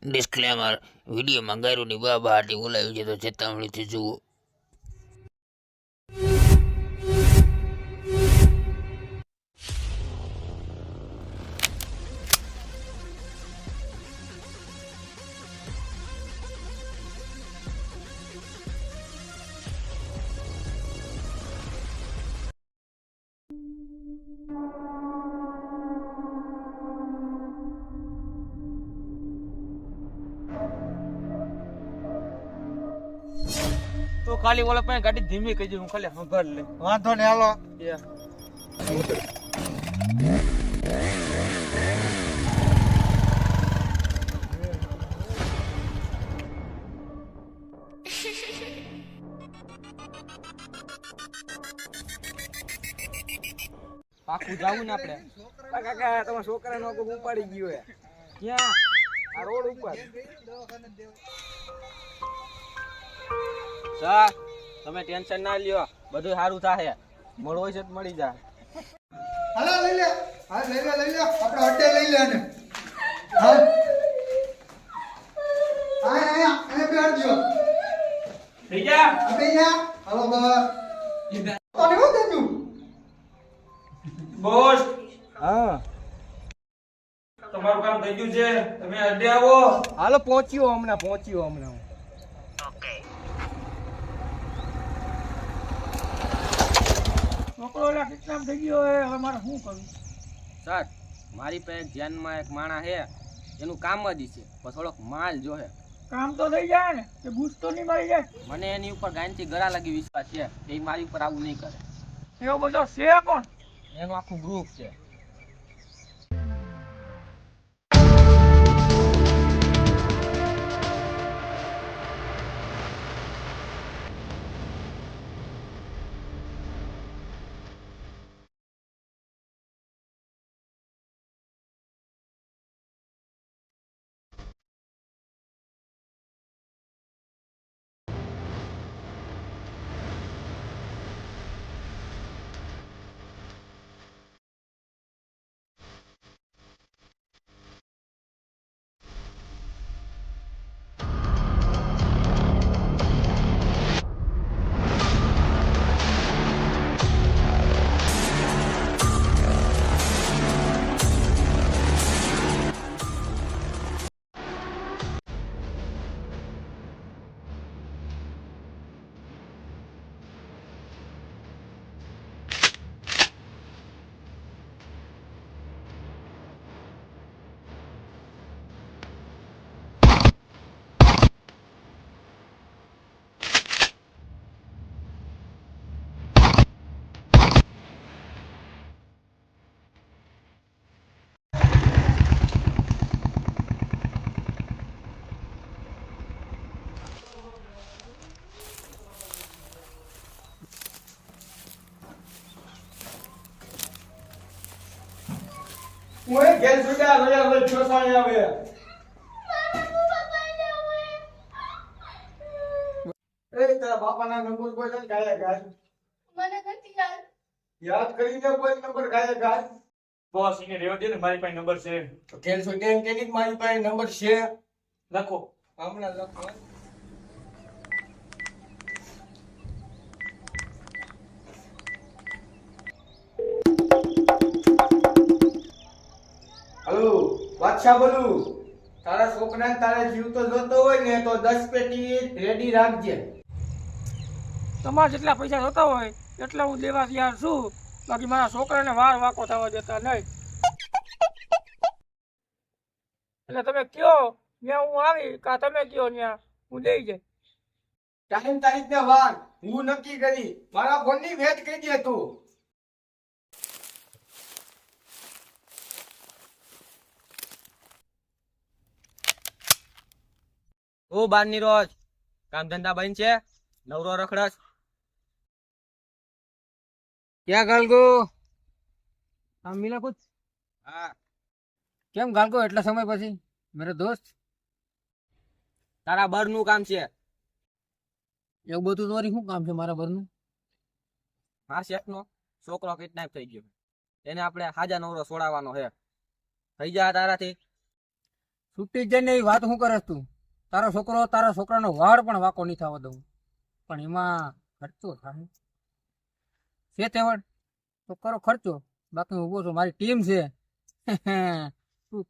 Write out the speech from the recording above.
Disclaimer વિડીયોમાં ગાયરોની બહાટી બોલાવી છે તો ચેતવણીથી જુઓ. તો ખાલી ઓલા પાસે ગાડી ધીમી કરી દે, હું ખાલી સંભાળ લે. વાંધો ને હાલો. પાકું જાવું ને આપણે. કાકા તમારા છોકરાનો કોક ઉપાડી ગયો હે. ક્યાં? આ રોડ ઉપર. સર તમે ટેન્શન ના લ્યો, બધું સારું થાશે. મળવો છે તો મળી જાય. હાલો લઈ લે. હા લઈ લે આપણે અડ્ડે લઈ લે ને. હા આયા બેઠજો. થઈ જા. આપે જા. હાલો બસ. તને હું દેજો. બોસ. હા. તમારું કામ થઈ ગયું છે, તમે અડ્ડે આવો. હાલો પહોંચ્યો હમણાં. છોકરો કેટલામ થઈ ગયો હે, હવે મારે શું કરવું? સર મારી પાસે ધ્યાનમાં એક માણસ હે, એનું કામ જ છે, પણ થોડોક માલ જોહે. કામ તો થઈ જાય ને, કે બૂસ તો નહીં મળી જાય. મને એની ઉપર ગાયનથી ગળા લાગી વિશ્વાસ છે, એ મારી ઉપર આવું નહીં કરે. એવો બધો છે કોણ? એનું આખું ગ્રુપ છે. ઓય ગેલ સુડા રોયા છોસાઈ આવે. તારા બાપાના નંબર કોઈ છે ગાય ગાય. મને નથી યાદ. યાદ કરીને કોઈ નંબર ગાય ગાય. બોસ એને રેવા દે ને, મારી પાસે નંબર છે. તો ગેલ સુડા કે મારી પાસે નંબર છે. લખો. હમણાં લખો. હલો બાદશાહ બોલું. તારા છોકરાને તારે જીવતો જોતો હોય ને તો 10 પેટી રેડી રાખજે. તમારે જેટલા પૈસા થતા હોય એટલા હું દેવા તૈયાર છું, બાકી મારા છોકરાને વાર વાકો થવા દેતા નહીં. એટલે તમે કયો ત્યાં હું આવી, કા તમે કયો ત્યાં હું દઈ જાય. ટાઈમ તારીખ ને વાર હું નક્કી કરી. મારા ફોન ની વેટ કરી દે તું. ઓ બારની રોજ કામ ધંધા બંધ છે, નવરો રખડસ. ક્યાં ગાલગો? આમ મિલા કુછ? હા. કેમ ગાલગો એટલા સમય પછી મેરો દોસ્ત? તારા બરનું કામ છે. એવું બધું તમારી શું કામ છે મારા બરનું? મારા શેઠનો છોકરો કિડનેપ થઈ ગયો, એને આપણે હાજા નવરો છોડાવવાનો છે. થઈ જાય તારાથી? છૂટી જઈને એવી વાત શું કરે તું? તારો છોકરો તારા છોકરાનો વાળ પણ વાંકો નહીં થવા દઉં, પણ એમાં ખર્ચો થાય છે. તેવડ તો કરો ખર્ચો, બાકી હું ઉભો છું, મારી ટીમ છે. તું